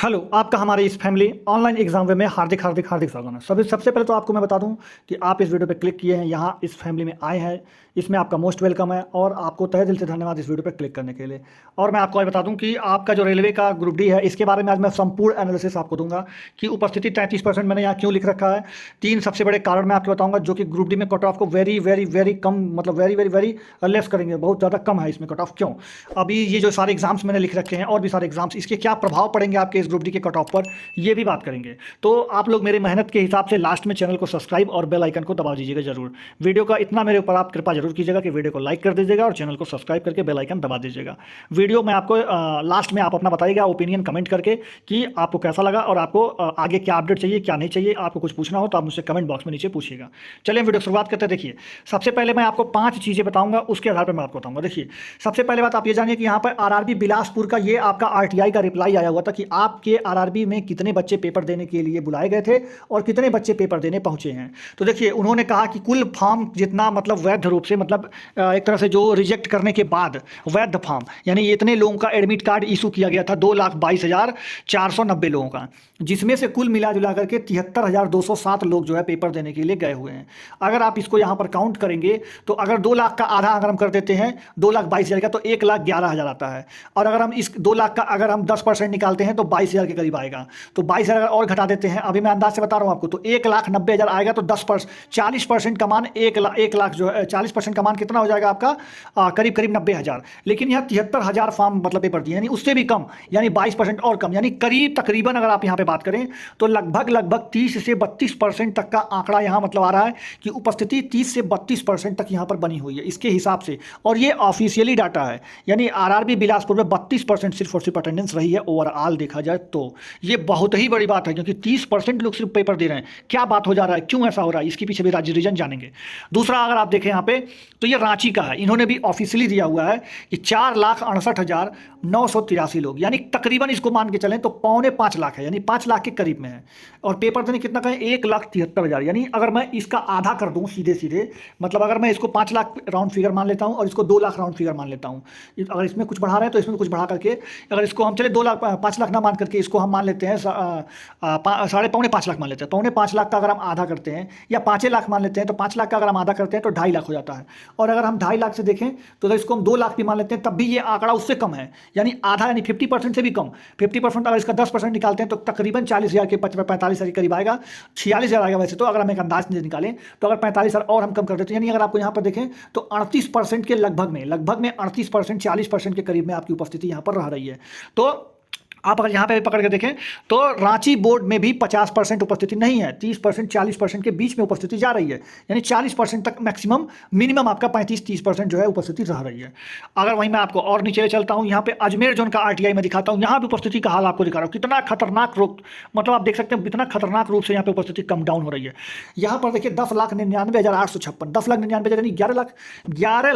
Hello, आपका हमारे इस फैमिली ऑनलाइन एग्जाम वे में हार्दिक हार्दिक हार्दिक स्वागत है। सबसे पहले तो आपको मैं बता दूं कि आप इस वीडियो पे क्लिक किए हैं, यहाँ इस फैमिली में आए हैं, इसमें आपका मोस्ट वेलकम है और आपको तहे दिल से धन्यवाद इस वीडियो पे क्लिक करने के लिए। और मैं आपको आज बता दूं कि आपका जो रेलवे का ग्रुप डी है, इसके बारे में आज मैं संपूर्ण एनालिसिस आपको दूंगा कि उपस्थिति 33% मैंने यहाँ क्यों लिख रखा है। 3 सबसे बड़े कारण मैं आपको बताऊंगा जो कि ग्रुप डी में कट ऑफ को वेरी वेरी वेरी कम, मतलब वेरी वेरी वेरी लेस करेंगे, बहुत ज़्यादा कम है इसमें कट ऑफ। क्यों? अभी ये जो सारे एग्जाम्स मैंने लिख रखे हैं और भी सारे एग्जाम्स, इसके क्या प्रभाव पड़ेंगे आपके इस ग्रुप डी के कट ऑफ पर, ये भी बात करेंगे। तो आप लोग मेरी मेहनत के हिसाब से लास्ट में चैनल को सब्सक्राइब और बेल आइकन को दबा दीजिएगा जरूर। वीडियो का इतना मेरे ऊपर आप कृपा जरूर कीजिएगा कि वीडियो को लाइक कर दीजिएगा और चैनल को सब्सक्राइब करके बेल आइकन दबा दीजिएगा। वीडियो में आपको लास्ट में आप अपना बताइएगा ओपिनियन कमेंट करके कि आपको कैसा लगा और आपको आगे क्या अपडेट चाहिए, क्या नहीं चाहिए। आपको कुछ पूछना हो तो आप मुझसे कमेंट बॉक्स में नीचे पूछिएगा। चलिए वीडियो शुरुआत करते हैं। देखिए, सबसे पहले मैं आपको 5 चीज़ें बताऊंगा, उसके आधार पर मैं आपको बताऊंगा। देखिए, सबसे पहले बात आप ये जानिए कि यहाँ पर आरआरबी बिलासपुर का ये आपका आरटीआई का रिप्लाई आया हुआ था कि आपके आरआरबी में कितने बच्चे पेपर देने के लिए बुलाए गए थे और कितने बच्चे पेपर देने पहुंचे हैं। तो देखिए, उन्होंने कहा कि कुल फॉर्म जितना, मतलब वैध रूप से, मतलब एक तरह से जो रिजेक्ट करने के बाद वैध फॉर्म, यानी इतने लोगों का एडमिट कार्ड इशू किया गया था, 2,22,490 लोगों का, जिसमें से कुल मिला जुला करके 73,207 लोग जो है पेपर देने के लिए गए हुए हैं। अगर आप इसको यहाँ पर काउंट करेंगे तो अगर 2 लाख का आधा अगर हम कर देते हैं 2,22,000 का, तो 1,11,000 आता है। और अगर हम इस 2 लाख का अगर हम 10% निकालते हैं तो 22,000 के करीब आएगा। तो 22,000 अगर और घटा देते हैं, अभी मैं अंदाज से बता रहा हूँ आपको, तो 1,90,000 आएगा। तो 40% का मान 1 लाख जो है, 40% का मान कितना हो जाएगा आपका? करीब करीब 90,000। लेकिन यहाँ 73,000 फॉर्म मतलब पेपर दिए, यानी उससे भी कम, यानी 22% और कम, यानी करीब तकरीबन अगर आप यहाँ पे बात करें तो लगभग 30 से 32% तक का आंकड़ा यहाँ मतलब आ रहा है कि उपस्थिति 30 से 32% तक यहाँ पर बनी हुई है इसके हिसाब से। और ये ऑफिशियली डाटा है, यानी आरआरबी बिलासपुर में 32% सिर्फ और सिर्फ अटेंडेंस रही है ओवरऑल देखा जाए तो। ये बहुत ही बड़ी बात है क्योंकि 30% लोग सिर्फ पेपर दे रहे हैं। क्या बात हो जा रहा है, क्यों ऐसा हो रहा है, इसके पीछे भी राज्य रीजन जानेंगे। दूसरा अगर आप देखें यहाँ पे तो ये रांची का है, इन्होंने भी ऑफिशियली दिया हुआ है कि 4,68,983 लोग, यानी तकरीबन इसको मान के चलें तो 4.25 लाख है, यानी 5 लाख के करीब में है। और पेपर देने कितना का है? 1,73,000। यानी अगर मैं इसका आधा कर दूं सीधे सीधे, मतलब अगर मैं इसको 5 लाख राउंड फिगर मान लेता हूं और इसको 2 लाख राउंड फिगर मान लेता हूं, अगर इसमें कुछ बढ़ा रहे हैं तो इसमें कुछ बढ़ा करके, अगर इसको हम चले 5 लाख ना मान करके इसको हम मान लेते हैं 5.25 लाख मान लेते हैं। 5.25 लाख का अगर हम आधा करते हैं या 5 लाख मान लेते हैं तो 5 लाख का अगर हम आधा करते हैं तो 2.5 लाख हो जाता है। और अगर हम 2.5 लाख से देखें तो अगर इसको हम 2 लाख भी मान लेते हैं तब भी ये आंकड़ा उससे कम है, यानी आधा, यानी 50% से भी कम। 50% अगर इसका 10% निकालते हैं तो तकरीबन 40,000 के 45,000 के करीब आएगा, 46,000 आएगा वैसे तो, अगर हम एक अंदाज निकालें तो। अगर 45,000 और हम कम कर देते हैं, यानी अगर आपको यहाँ पर देखें तो 38% के लगभग में 38%, 40% के करीब में आपकी उपस्थिति यहाँ पर रह रही है। तो आप अगर यहाँ पे पकड़ के देखें तो रांची बोर्ड में भी 50% उपस्थिति नहीं है, 30% 40% के बीच में उपस्थिति जा रही है, यानी 40% तक मैक्सिमम, मिनिमम आपका 35-30% जो है उपस्थिति रह रही है। अगर वहीं मैं आपको और नीचे चलता हूँ, यहाँ पे अजमेर जोन का आरटीआई में दिखाता हूँ, यहाँ भी उपस्थिति का हाल आपको दिखा रहा हूँ। कितना खतरनाक रूप, मतलब आप देख सकते हैं कितना खतरनाक रूप से यहाँ पे उपस्थिति कम डाउन हो रही है। यहाँ पर देखिए 10,99,856, 10,99,000 यानी 11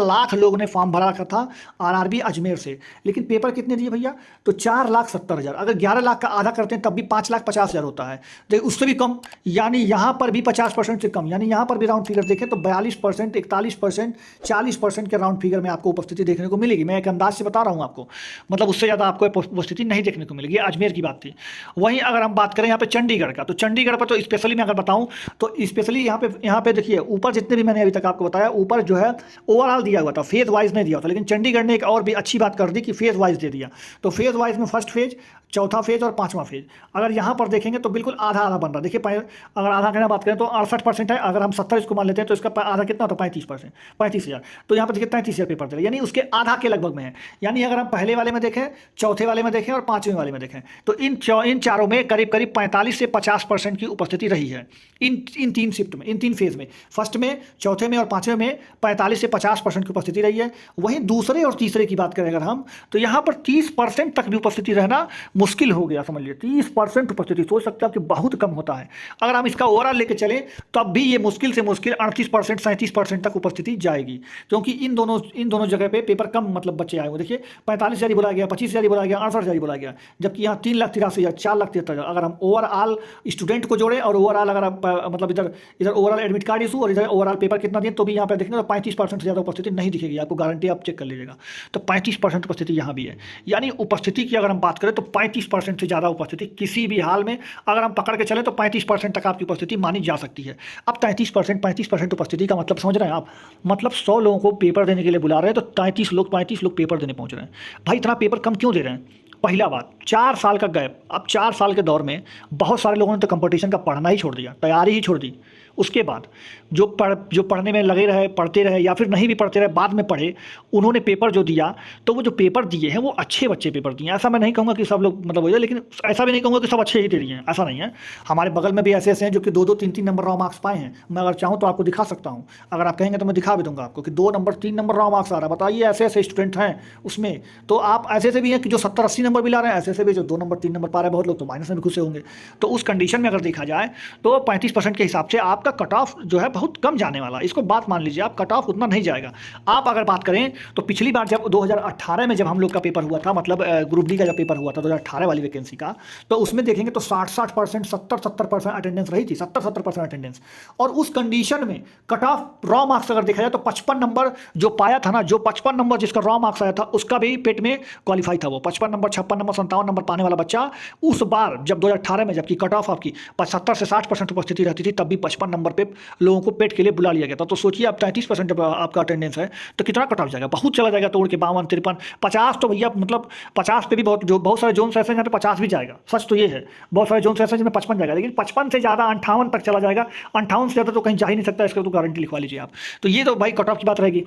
लाख लोग ने फॉर्म भरा रखा था आरआरबी अजमेर से। लेकिन पेपर कितने दिए भैया? तो 4,70,000। अगर 11 लाख का आधा करते हैं तब भी 5,50,000 होता है, तो उससे भी कम, यानी यहाँ पर भी 50% से कम। यानी यहाँ पर भी राउंड फिगर देखें तो 42%, 41%, 40% के राउंड फिगर में आपको उपस्थिति देखने को मिलेगी। मैं एक अंदाज से बता रहा हूँ आपको, मतलब उससे ज़्यादा आपको उपस्थिति नहीं देखने को मिलेगी। अजमेर की बात थी। वहीं अगर हम बात करें यहाँ पे चंडीगढ़ का, तो चंडीगढ़ पर तो स्पेशली मैं अगर बताऊँ तो स्पेशली यहाँ पे देखिए ऊपर जितने भी मैंने अभी तक आपको बताया, ऊपर जो है ओवरऑल दिया हुआ था, फेज वाइज नहीं दिया था। लेकिन चंडीगढ़ ने एक और भी अच्छी बात कर दी कि फेज वाइज दे दिया। तो फेज वाइज में फर्स्ट फेज, चौथा फेज और 5वां फेज अगर यहाँ पर देखेंगे तो बिल्कुल आधा आधा बन रहा है। देखिए अगर आधा की बात करें तो 68% है, अगर हम 70 इसको मान लेते हैं तो इसका आधा कितना होता है? 35%, 35,000। तो यहाँ पर देखिए 33,000 पेपर दे रहे, यानी उसके आधा के लगभग में है। यानी अगर हम पहले वाले में देखें, चौथे वाले में देखें और 5वें वाले में देखें तो इन चारों में करीब करीब 45 से 50% की उपस्थिति रही है इन 3 शिफ्ट में, इन 3 फेज में। फर्स्ट में, चौथे में और 5वें में 45 से 50% की उपस्थिति रही है। वहीं दूसरे और तीसरे की बात करें अगर हम, तो यहाँ पर 30% तक भी उपस्थिति रहना मुश्किल हो गया। समझ लीजिए 30% उपस्थिति, सोच सकते हैं कि बहुत कम होता है। अगर हम इसका ओवरऑल लेके चलें तब भी ये मुश्किल से मुश्किल 38%, 37% तक उपस्थिति जाएगी, क्योंकि इन दोनों जगह पे पेपर कम मतलब बच्चे आए हुए। देखिए 45,000 बोला गया, 25,000 बोला गया, 68,000 बोला गया, जबकि यहाँ 3,83,000, 4,73,000। अगर हम ओवरऑल स्टूडेंट को जोड़ें और ओवरऑल अगर आप मतलब इधर ओवरऑल एडमिट कार्ड इशू और इधर ओवरऑल पेपर कितना दिए, तो भी यहाँ पे देखेंगे तो 35% से ज़्यादा उपस्थिति नहीं दिखेगी आपको, गारंटी आप चेक कर लीजिएगा। तो 35% उपस्थिति यहाँ भी है, यानी उपस्थिति की अगर हम बात करें तो 35% से ज़्यादा उपस्थिति किसी भी हाल में अगर हम पकड़ के चलें तो 35% तक आपकी उपस्थिति मानी जा सकती है। अब 35% उपस्थिति का मतलब समझ रहे हैं आप, मतलब 100 लोगों को पेपर देने के लिए बुला रहे हैं तो 35 लोग पेपर देने पहुंच रहे हैं। भाई इतना पेपर कम क्यों दे रहे हैं? पहला बात, 4 साल का गैप। अब 4 साल के दौर में बहुत सारे लोगों ने तो कंपटीशन का पढ़ना ही छोड़ दिया, तैयारी ही छोड़ दी। उसके बाद जो पढ़ने में लगे रहे, पढ़ते रहे या फिर नहीं भी पढ़ते रहे, बाद में पढ़े, उन्होंने पेपर जो दिया तो वो जो पेपर दिए हैं वो अच्छे बच्चे पेपर दिए हैं। ऐसा मैं नहीं कहूँगा कि सब लोग मतलब हो जाए, लेकिन ऐसा भी नहीं कहूँगा कि सब अच्छे ही दे दिए हैं, ऐसा नहीं है। हमारे बगल में भी ऐसे ऐसे हैं जो कि 2-2 3-3 नंबर रॉ मार्क्स पाए हैं। मैं अगर चाहूँ तो आपको दिखा सकता हूँ, अगर आप कहेंगे तो मैं दिखा भी दूंगा आपको कि 2 नंबर 3 नंबर रॉ मार्क्स आ रहा है। बताइए, ऐसे ऐसे स्टूडेंट हैं उसमें। तो आप ऐसे से भी हैं कि जो 70-80 नंबर भी ला रहे हैं, ऐसे से भी जो 2 नंबर 3 नंबर पा रहे हैं। बहुत लोग तो माइनस में भी खुश होंगे। तो उस कंडीशन में अगर देखा जाए तो 35% के हिसाब से आपका कट ऑफ जो है बहुत कम जाने वाला। इसको बात मान लीजिए, आप कट ऑफ उतना नहीं जाएगा। आप अगर बात करें तो पिछली बार जब 2018 में जब हम लोग का पेपर हुआ था, मतलब ग्रुप डी का जब पेपर हुआ था 2018 वाली वैकेंसी का, तो उसमें देखेंगे तो 60% 70% अटेंडेंस रही थी, 70% अटेंडेंस। और उस कंडीशन में कट ऑफ रॉ मार्क्स अगर देखा जाए तो 55 नंबर जो पाया था ना, जो 55 नंबर जिसका रॉ मार्क्स आया था उसका भी पेट में क्वालिफाई था। वो 55 नंबर 56 नंबर 57 नंबर पाने वाला बच्चा उस बार जब 2018 में जबकि कट ऑफ आपकी 70 से 60% उपस्थिति रहती थी, तब भी 55 नंबर पे लोगों को पेट के लिए बुला लिया गया था। तो सोचिए आप 33% आपका अटेंडेंस है तो कितना कट ऑफ जाएगा? बहुत चला जाएगा तोड़ के 52 53 50। तो भैया मतलब 50 पे भी बहुत सारे जोन ऐसे हैं जहाँ पे 50 भी जाएगा। सच तो ये है, बहुत सारे जोन ऐसे हैं जिनमें 55 जाएगा, लेकिन 55 से ज़्यादा 58 तक चला जाएगा। 58 से ज़्यादा तो कहीं जा ही नहीं सकता, इसका तो गारंटी लिखवा लीजिए आप। तो ये तो भाई कट ऑफ की बात रहेगी,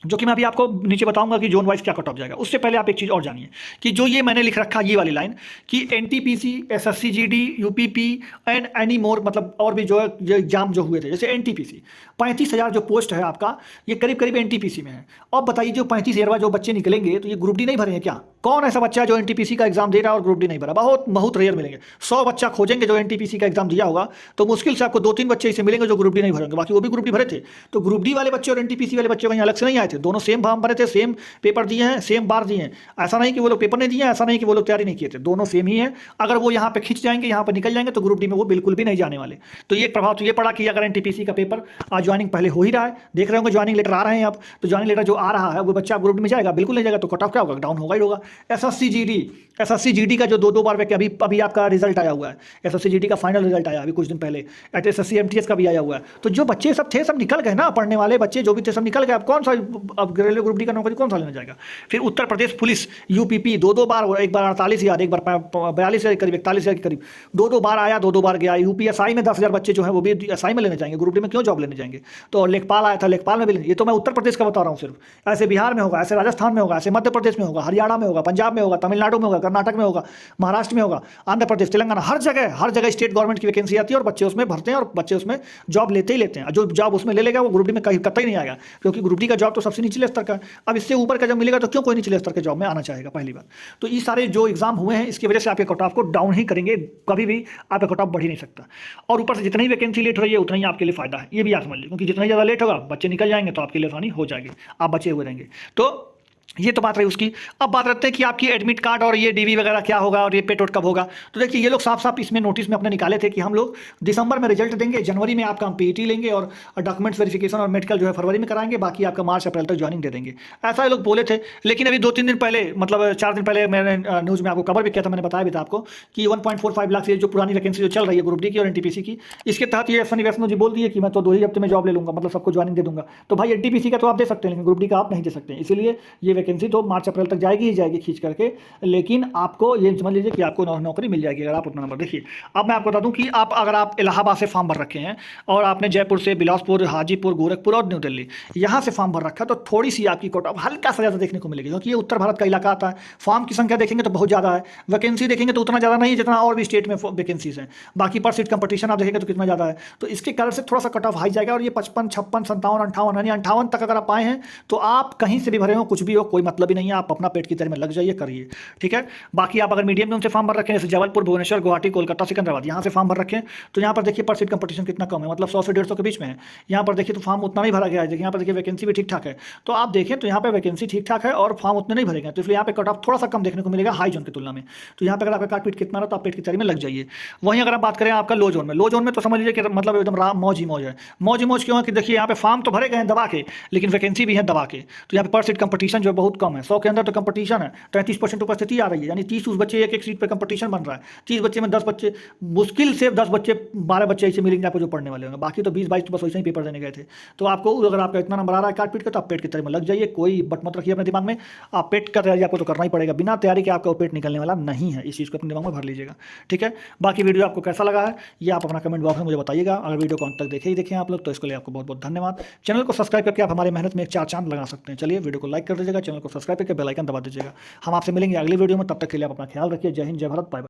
जो कि मैं अभी आपको नीचे बताऊंगा कि जोन वाइज क्या कट ऑफ जाएगा। उससे पहले आप एक चीज़ और जानिए कि जो ये मैंने लिख रखा ये वाली लाइन कि NTPC, SSC GD, UPP and any more, मतलब और भी जो है जो एग्जाम जो हुए थे, जैसे एनटीपीसी 35,000 जो पोस्ट है आपका, ये करीब करीब एनटीपीसी में है। अब बताइए जो 35,000 जो बच्चे निकलेंगे तो ये ग्रुप डी नहीं भरेंगे क्या? कौन ऐसा बच्चा है जो एनटीपीसी का एग्जाम दे रहा है और ग्रुप डी नहीं भरा? बहुत बहुत रेयर मिलेंगे। 100 बच्चा खोजेंगे जो एनटीपीसी का एग्जाम दिया होगा तो मुश्किल से आपको 2-3 बच्चे इसे मिलेंगे जो ग्रुप डी नहीं भरेंगे, बाकी वो भी ग्रुप डी भरे थे। तो ग्रुप डी वाले बच्चे और एनटीपीसी वाले बच्चे कहीं अलग से नहीं आए थे, दोनों सेम फॉर्म भरे थे, सेम पेपर दिए हैं, सेम बार दिए हैं। ऐसा नहीं कि वो लोग पेपर नहीं दिए, ऐसा नहीं कि वो लोग तैयारी नहीं किए थे, दोनों सेम ही है। अगर वो यहाँ पे खिंच जाएंगे, यहाँ पे निकल जाएंगे तो ग्रुप डी में वो बिल्कुल भी नहीं जाने वाले। तो ये प्रभाव तो ये पड़ा कि अगर एनटीपीसी का पेपर आज ज्वाइनिंग पहले हो ही रहा है, देख रहे होंगे ज्वाइनिंग लेटर आ रहे हैं अब, तो ज्वाइनिंग लेटर जो आ रहा है वो बच्चा ग्रुप डी में जाएगा? बिल्कुल नहीं जाएगा। तो कट ऑफ क्या होगा? डाउन होगा ही होगा। एसएससी जीडी का जो 2-2 बार अभी आपका रिजल्ट आया हुआ है, एसएससी जीडी का फाइनल रिजल्ट आया अभी कुछ दिन पहले, एसएससी एमटीएस का भी आया हुआ है। तो जो बच्चे सब थे सब निकल गए ना, पढ़ने वाले बच्चे जो भी थे सब निकल गए। अब कौन सा अब रेलवे ग्रुप डी का नौकरी कौन सा लेना जाएगा? फिर उत्तर प्रदेश पुलिस यूपीपी 2-2 बार, एक बार 48,000, एक बार 42,000 के करीब, 41,000 के करीब, 2-2 बार आया, 2-2 बार गया। यूपीएसआई में 10,000 बच्चे जो है वो भी एसआई में लेने जाएंगे, ग्रुप डी में क्यों जॉब लेने जाएंगे? तो लेखपाल आया था, लेखपाल में भी लेंगे। ये तो मैं उत्तर प्रदेश का बता रहा हूँ सिर्फ। ऐसे बिहार में होगा, ऐसे राजस्थान में होगा, ऐसे मध्य प्रदेश में होगा, हरियाणा में होगा, पंजाब में होगा, तमिलनाडु में होगा, कर्नाटक में होगा, महाराष्ट्र में होगा, आंध्र प्रदेश, तेलंगाना, हर जगह स्टेट गवर्नमेंट की वैकेंसी आती है और बच्चे उसमें भरते हैं और बच्चे उसमें जॉब लेते ही लेते हैं। जो जॉब उसमें ले लेगा वो ग्रुप डी में कहीं कतई नहीं आएगा, क्योंकि ग्रुप डी का जॉब तो सबसे निचले स्तर का है। अब इससे ऊपर का जब मिलेगा तो क्यों कोई निचले स्तर के जॉब में आना चाहेगा? पहली बात तो ये सारे जो एग्जाम हुए हैं इसकी वजह से आपके कट ऑफ को डाउन ही करेंगे, कभी भी आपका कट ऑफ बढ़ ही नहीं सकता। और ऊपर से जितनी ही वैकेंसी लेट रही है उतना ही आपके लिए फायदा है, ये भी आप समझ लीजिए, क्योंकि जितना ज़्यादा लेट होगा बच्चे निकल जाएंगे तो आपके लिए आसानी हो जाएगी, आप बचे हुए रहेंगे। तो ये तो बात रही उसकी। अब बात करते हैं कि आपकी एडमिट कार्ड और ये डीवी वगैरह क्या होगा और ये पेट कब होगा। तो देखिए ये लोग साफ साफ इसमें नोटिस में अपने निकाले थे कि हम लोग दिसंबर में रिजल्ट देंगे, जनवरी में आपका हम पीईटी लेंगे और डॉक्यूमेंट्स वेरिफिकेशन और मेडिकल जो है फरवरी में कराएंगे, बाकी आपका मार्च अप्रैल तक ज्वाइनिंग दे देंगे, ऐसा ये लोग बोले थे। लेकिन अभी 2-3 दिन पहले, मतलब 4 दिन पहले मैंने न्यूज़ में आपको कवर भी किया था, मैंने बताया भी था आपको कि 1.45 लाख से जो पुरानी वैकेंसी जो चल रही है ग्रुप डी की और एनटीपीसी की, इसके तहत ये सनी वैष्णो जी बोल दिए कि मैं तो 2 ही हफ्ते में जॉब ले लूंगा, मतलब सबको ज्वाइनिंग दे दूंगा। तो भाई एनटीपीसी का तो आप दे सकते हैं लेकिन ग्रुप डी का आप नहीं दे सकते, इसीलिए ये वैकेंसी तो मार्च अप्रैल तक जाएगी ही जाएगी खींच करके। लेकिन आपको ये समझ लीजिए कि आपको नौकरी मिल जाएगी अगर आप उतना नंबर। देखिए अब मैं आपको बता दूं कि अगर आप इलाहाबाद से फॉर्म भर रखे हैं और आपने जयपुर से, बिलासपुर, हाजीपुर, गोरखपुर और न्यू दिल्ली यहाँ से फॉर्म भर रखा है, तो थोड़ी सी आपकी कट ऑफ हल्का सा ज़्यादा देखने को मिलेगी, क्योंकि ये उत्तर भारत का इलाका आता है। फॉर्म की संख्या देखेंगे तो बहुत ज़्यादा है, वैकेंसी देखेंगे तो उतना ज़्यादा नहीं है जितना और भी स्टेट में वैकेंसीज हैं, बाकी पर सीट कंपटीशन आप देखेंगे तो कितना ज़्यादा है। तो इसके कारण से थोड़ा सा कट ऑफ हाई जाएगा और ये 55, 56, 57, 58 यानी 58 तक अगर आप आए हैं तो आप कहीं से भी भरे हो, कुछ भी हो, कोई मतलब ही नहीं है, आप अपना पेट की तरह में लग जाइए, करिए, ठीक है। बाकी आप अगर मीडियम जोन से फॉर्म भर रखें, जैसे जबलपुर, भुवनेश्वर, गुवाहाटी, कोलकाता, सिकंदराबाद, यहाँ से फॉर्म भर रखें, तो यहाँ पर देखिए पर सीट कंपटीशन कितना कम है, मतलब 100 से 150 के बीच में है। यहाँ पर देखिए तो फॉर्म उतना नहीं भरा गया है, यहाँ पर देखिए वैकेंसी भी ठीक ठाक है। तो आप देखें तो यहाँ पर वैकेंसी ठीक ठाक है और फॉर्म उतने नहीं भरे गए, तो इसलिए यहाँ पे कट ऑफ थोड़ा सा कम देखने को मिलेगा हाई जोन की तुलना में। तो यहाँ पर अगर आपका काट पीट कितना रहा तो आप पेट की तैयारी में लग जाइए। वहीं अगर आप बात करें आपका लो जोन में तो समझ लीजिए कि मतलब एकदम मौज ही मौज है। मौज क्यों है कि देखिए यहाँ पे फॉर्म तो भरे गए हैं दबा के, लेकिन वैकेंसी भी है दबा के, तो यहाँ पे पर सीट कंपटीशन जो बहुत कम है, 100 के अंदर तो कंपटीशन है, 33% उपस्थिति आ रही है, यानी 30 उस बच्चे एक एक सीट पे कंपटीशन बन रहा है। 30 बच्चे में 10 बच्चे, मुश्किल से 10 बच्चे 12 बच्चे ऐसे मिलेंगे आपको जो पढ़ने वाले होंगे, बाकी तो 20-22 तो बस वैसे ही पेपर देने गए थे। तो आपको अगर आपका इतना नंबर आ रहा है काट पीट के, तो आप पेट की तैयारी में लग जाइए, कोई बट मत रखिए अपने दिमाग में। आप पेट का तैयारी आपको तो करना ही पड़ेगा, बिना तैयारी के आपका वो पेट निकलने वाला नहीं है, इस चीज़ को अपने दिमाग में भर लीजिएगा। ठीक है, बाकी वीडियो आपको कैसा लगा है ये आप अपना कमेंट बॉक्स में मुझे बताइएगा। अगर वीडियो को अंत तक देखे ही देखें आप लोग, तो इसके लिए आपको बहुत बहुत धन्यवाद। चैनल को सब्सक्राइब करके आप हमारी मेहनत में एक 4 चांद लगा सकते हैं। चलिए वीडियो को लाइक कर दीजिएगा, चैनल को सब्सक्राइब करके बेल आइकन दबा दीजिएगा। हम आपसे मिलेंगे अगली वीडियो में, तब तक के लिए आप अपना ख्याल रखिए। जय हिंद, जय भारत, बाय बाय।